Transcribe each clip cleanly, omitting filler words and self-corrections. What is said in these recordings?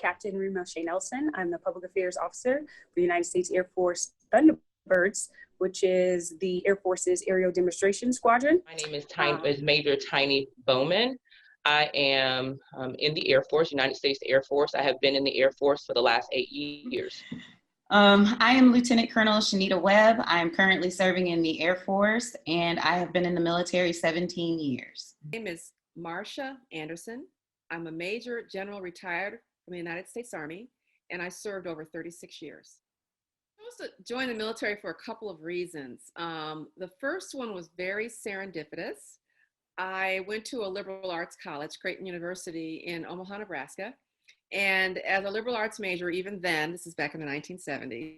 Captain Marsha Nelson. I'm the Public Affairs Officer for the United States Air Force Thunderbirds, which is the Air Force's Aerial Demonstration Squadron. My name is Major Tiny Bowman. I am in the Air Force, United States Air Force. I have been in the Air Force for the last 8 years. I am Lieutenant Colonel Shanita Webb. I am currently serving in the Air Force, and I have been in the military 17 years. My name is Marsha Anderson. I'm a Major General retired from the United States Army, and I served over 36 years. I chose to join the military for a couple of reasons. The first one was very serendipitous. I went to a liberal arts college, Creighton University in Omaha, Nebraska. And as a liberal arts major, even then, this is back in the 1970s,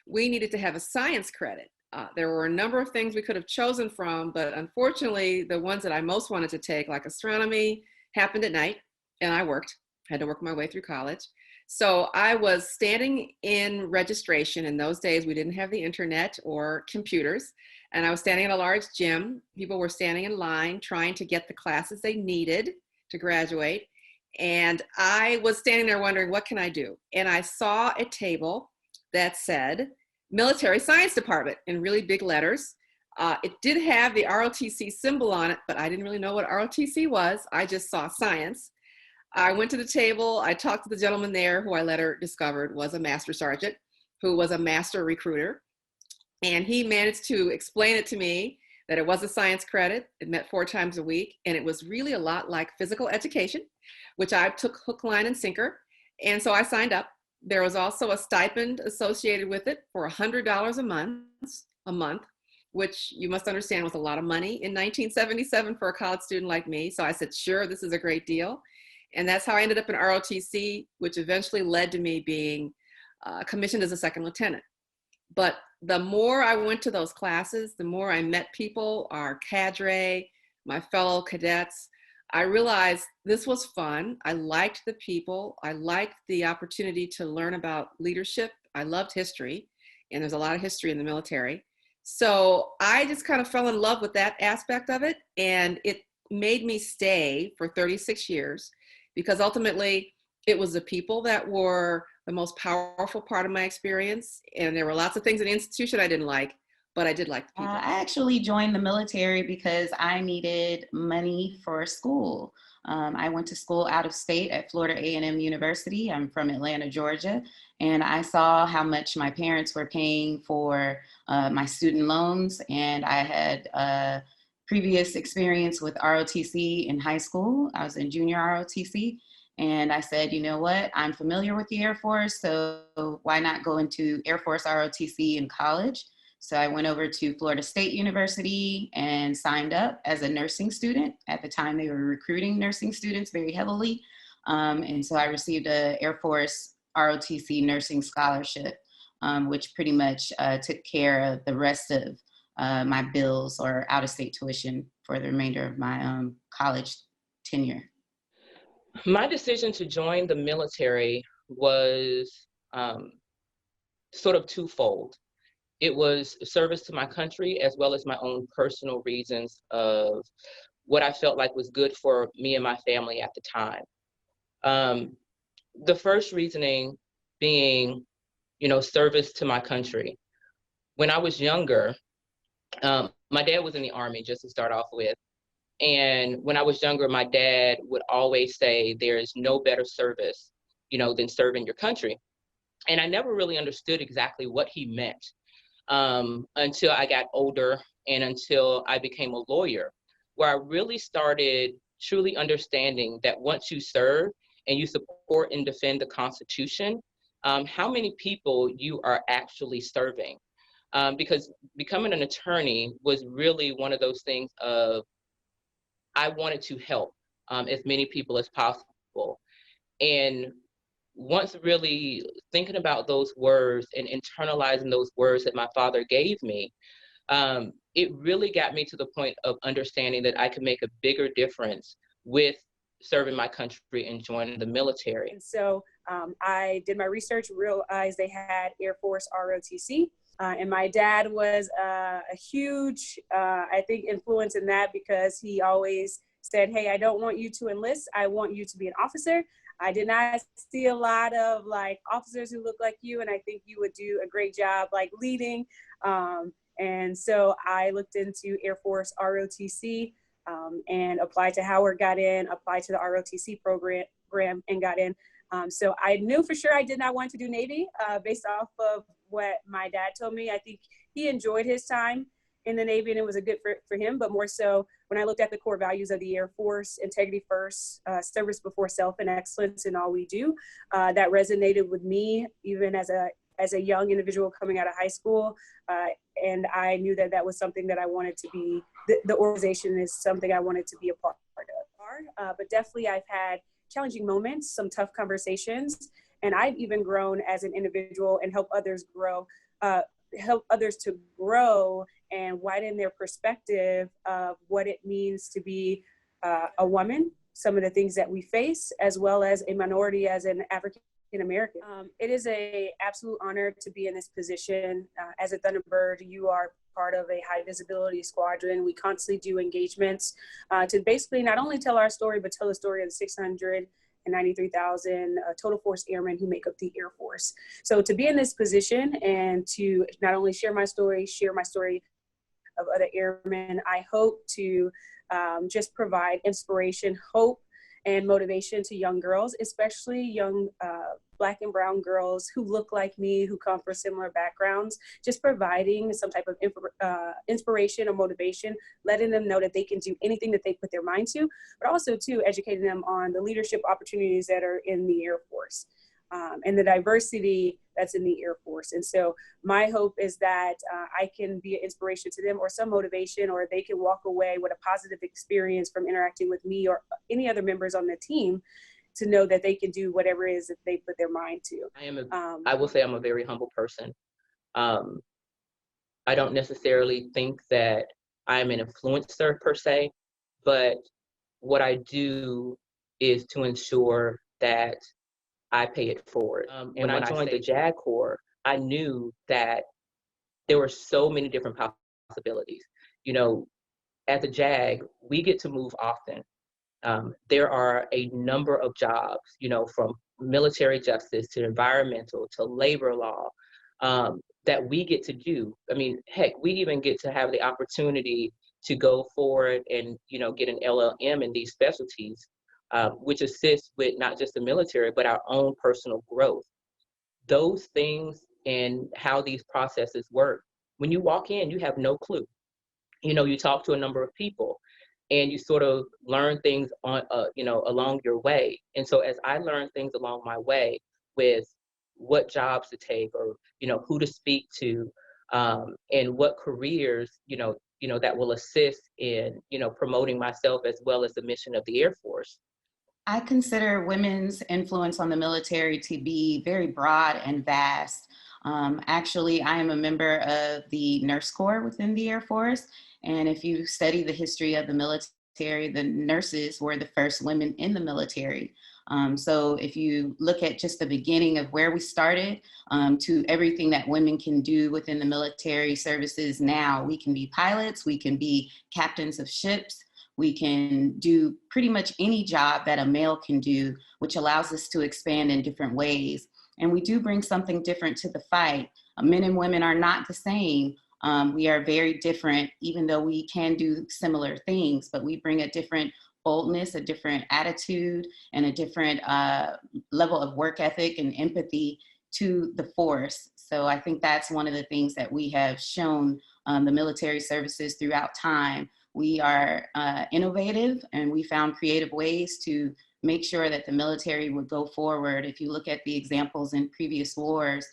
we needed to have a science credit. There were a number of things we could have chosen from, but unfortunately, the ones that I most wanted to take, like astronomy, happened at night, and I worked. I had to work my way through college. So I was standing in registration. In those days, we didn't have the internet or computers, and I was standing in a large gym. People were standing in line trying to get the classes they needed to graduate. And I was standing there wondering, what can I do? And I saw a table that said Military Science Department in really big letters. It did have the ROTC symbol on it, but I didn't really know what ROTC was. I just saw science. I went to the table. I talked to the gentleman there who I later discovered was a master sergeant who was a master recruiter. And he managed to explain it to me that it was a science credit. It met 4 times a week. And it was really a lot like physical education, which I took hook, line, and sinker. And so I signed up. There was also a stipend associated with it for $100 a month, which you must understand was a lot of money in 1977 for a college student like me. So I said, sure, this is a great deal. And that's how I ended up in ROTC, which eventually led to me being commissioned as a second lieutenant. But the more I went to those classes, the more I met people, our cadre, my fellow cadets, I realized this was fun. I liked the people. I liked the opportunity to learn about leadership. I loved history, and there's a lot of history in the military. So I just kind of fell in love with that aspect of it, and it made me stay for 36 years because ultimately it was the people that were the most powerful part of my experience, and there were lots of things in the institution I didn't like, but I did like the people. I actually joined the military because I needed money for school. I went to school out of state at Florida A&M University. I'm from Atlanta, Georgia, and I saw how much my parents were paying for my student loans, and I had previous experience with ROTC in high school. I was in junior ROTC, and I said, you know what, I'm familiar with the Air Force, so why not go into Air Force ROTC in college? So I went over to Florida State University and signed up as a nursing student. At the time, they were recruiting nursing students very heavily. And so I received an Air Force ROTC nursing scholarship, which pretty much took care of the rest of my bills or out-of-state tuition for the remainder of my college tenure. My decision to join the military was sort of twofold. It was service to my country as well as my own personal reasons of what I felt like was good for me and my family at the time. The first reasoning being, service to my country. When I was younger, my dad was in the Army, just to start off with. And when I was younger, my dad would always say, there is no better service, than serving your country. And I never really understood exactly what he meant until I got older and until I became a lawyer, where I really started truly understanding that once you serve and you support and defend the Constitution, how many people you are actually serving. Because becoming an attorney was really one of those things of, I wanted to help as many people as possible. And once really thinking about those words and internalizing those words that my father gave me, it really got me to the point of understanding that I could make a bigger difference with serving my country and joining the military. And so I did my research, realized they had Air Force ROTC. And my dad was a huge, I think, influence in that because he always said, hey, I don't want you to enlist. I want you to be an officer. I did not see a lot of like officers who look like you, and I think you would do a great job like leading. And so I looked into Air Force ROTC and applied to Howard, got in, applied to the ROTC program and got in. So I knew for sure I did not want to do Navy based off of what my dad told me. I think he enjoyed his time in the Navy and it was a good for him, but more so when I looked at the core values of the Air Force, integrity first, service before self, and excellence in all we do, that resonated with me even as a young individual coming out of high school. And I knew that that was something that I wanted to be, the organization is something I wanted to be a part of. But definitely I've had challenging moments, some tough conversations, and I've even grown as an individual and help others grow, help others to grow and widen their perspective of what it means to be a woman, some of the things that we face, as well as a minority as an African American. It is an absolute honor to be in this position. As a Thunderbird, you are part of a high visibility squadron. We constantly do engagements to basically not only tell our story, but tell the story of the 693,000 total force airmen who make up the Air Force. So to be in this position and to not only share my story of other airmen, I hope to just provide inspiration, hope, and motivation to young girls, especially young Black and brown girls who look like me, who come from similar backgrounds, just providing some type of inspiration or motivation, letting them know that they can do anything that they put their mind to, but also too educating them on the leadership opportunities that are in the Air Force and the diversity that's in the Air Force. And so my hope is that I can be an inspiration to them or some motivation, or they can walk away with a positive experience from interacting with me or any other members on the team to know that they can do whatever it is that they put their mind to. I will say I'm a very humble person. I don't necessarily think that I'm an influencer per se, but what I do is to ensure that I pay it forward. And when I joined the JAG Corps, I knew that there were so many different possibilities. You know, at the JAG, we get to move often. There are a number of jobs, you know, from military justice to environmental to labor law that we get to do. I mean, heck, we even get to have the opportunity to go forward and, you know, get an LLM in these specialties, which assists with not just the military, but our own personal growth. Those things and how these processes work. When you walk in, you have no clue. You know, you talk to a number of people and you sort of learn things on, you know, along your way. And so as I learn things along my way with what jobs to take or, you know, who to speak to and what careers, you know, that will assist in, you know, promoting myself as well as the mission of the Air Force. I consider women's influence on the military to be very broad and vast. Actually, I am a member of the Nurse Corps within the Air Force. And if you study the history of the military, the nurses were the first women in the military. So if you look at just the beginning of where we started to everything that women can do within the military services now, we can be pilots, we can be captains of ships, we can do pretty much any job that a male can do, which allows us to expand in different ways. And we do bring something different to the fight. Men and women are not the same. We are very different, even though we can do similar things, but we bring a different boldness, a different attitude, and a different level of work ethic and empathy to the force. So I think that's one of the things that we have shown the military services throughout time. We are innovative, and we found creative ways to make sure that the military would go forward. If you look at the examples in previous wars,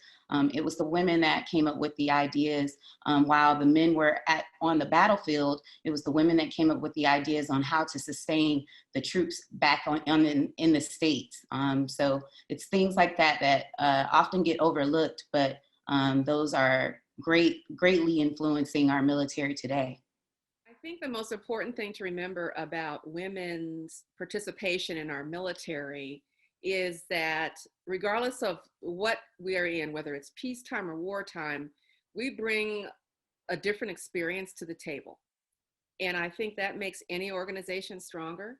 it was the women that came up with the ideas. While the men were on the battlefield, it was the women that came up with the ideas on how to sustain the troops back in the States. So it's things like that that often get overlooked, but those are greatly influencing our military today. I think the most important thing to remember about women's participation in our military is that regardless of what we are in, whether it's peacetime or wartime, we bring a different experience to the table. And I think that makes any organization stronger.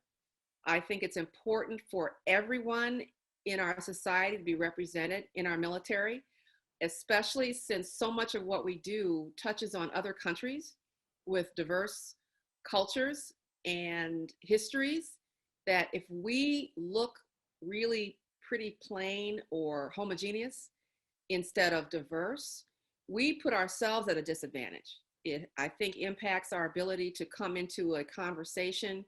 I think it's important for everyone in our society to be represented in our military, especially since so much of what we do touches on other countries with diverse cultures and histories, that if we look really pretty plain or homogeneous instead of diverse, we put ourselves at a disadvantage. It, I think, impacts our ability to come into a conversation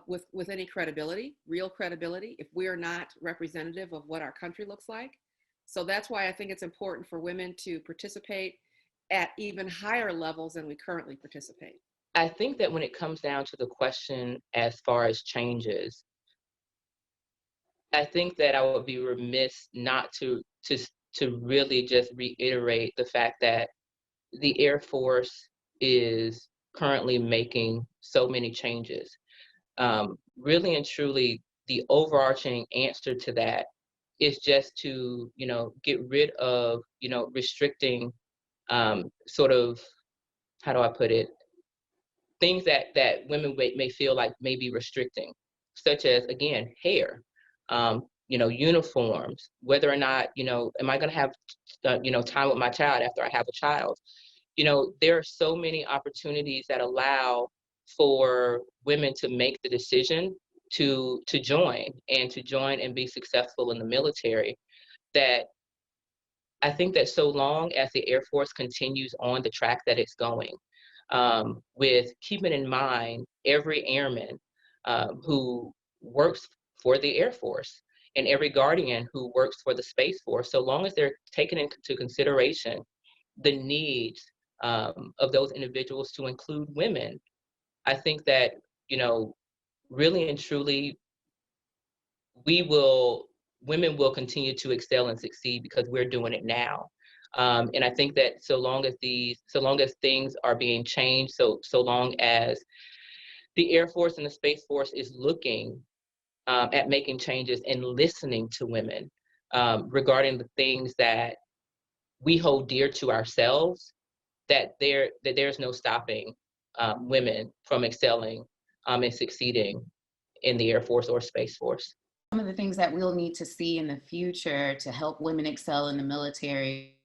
with any credibility, real credibility, if we are not representative of what our country looks like. So that's why I think it's important for women to participate at even higher levels than we currently participate. I think that when it comes down to the question as far as changes, I think that I would be remiss not to really just reiterate the fact that the Air Force is currently making so many changes. Really and truly, the overarching answer to that is just to, get rid of, restricting sort of, how do I put it, things that women may feel like may be restricting, such as, again, hair, uniforms, whether or not, am I going to have, time with my child after I have a child? There are so many opportunities that allow for women to make the decision to join and be successful in the military, that I think that so long as the Air Force continues on the track that it's going, with keeping in mind every airman who works for the Air Force and every guardian who works for the Space Force, so long as they're taking into consideration the needs of those individuals to include women, I think that, really and truly, women will continue to excel and succeed because we're doing it now. And I think that so long as things are being changed, so long as the Air Force and the Space Force is looking at making changes and listening to women regarding the things that we hold dear to ourselves, that there's no stopping women from excelling and succeeding in the Air Force or Space Force. Some of the things that we'll need to see in the future to help women excel in the military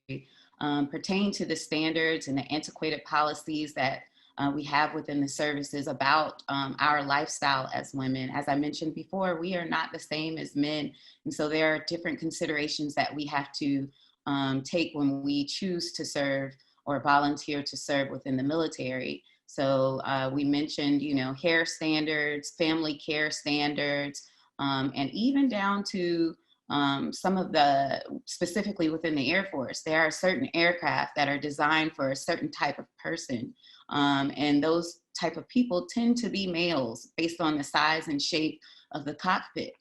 pertain to the standards and the antiquated policies that we have within the services about our lifestyle as women. As I mentioned before, we are not the same as men. And so there are different considerations that we have to take when we choose to serve or volunteer to serve within the military. So we mentioned, hair standards, family care standards, and even down to some of the, specifically within the Air Force, there are certain aircraft that are designed for a certain type of person. And those type of people tend to be males based on the size and shape of the cockpit.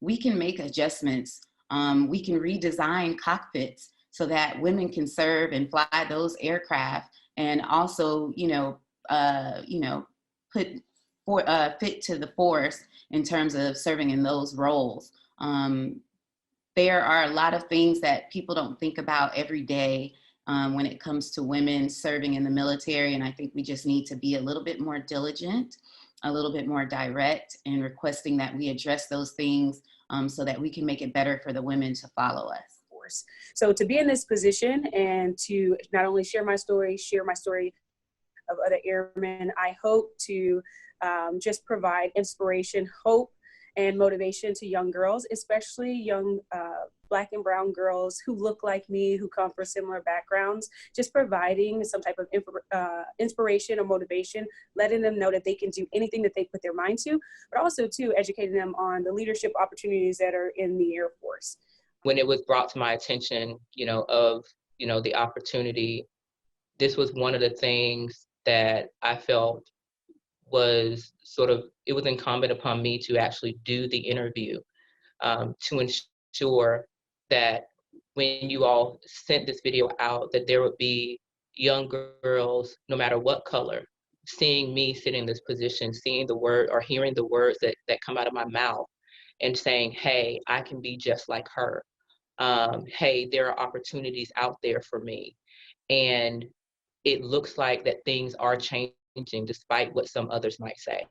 We can make adjustments. We can redesign cockpits so that women can serve and fly those aircraft, and also, fit to the force in terms of serving in those roles. There are a lot of things that people don't think about every day when it comes to women serving in the military. And I think we just need to be a little bit more diligent, a little bit more direct in requesting that we address those things so that we can make it better for the women to follow us. So to be in this position and to not only share my story of other airmen, I hope to just provide inspiration, hope, and motivation to young girls, especially young Black and brown girls who look like me, who come from similar backgrounds, just providing some type of inspiration or motivation, letting them know that they can do anything that they put their mind to, but also too educating them on the leadership opportunities that are in the Air Force. When it was brought to my attention, of the opportunity, this was one of the things that I felt was it was incumbent upon me to actually do the interview, to ensure that when you all sent this video out, that there would be young girls, no matter what color, seeing me sit in this position, seeing the word or hearing the words that come out of my mouth and saying, hey, I can be just like her. Hey, there are opportunities out there for me. And it looks like that things are changing despite what some others might say.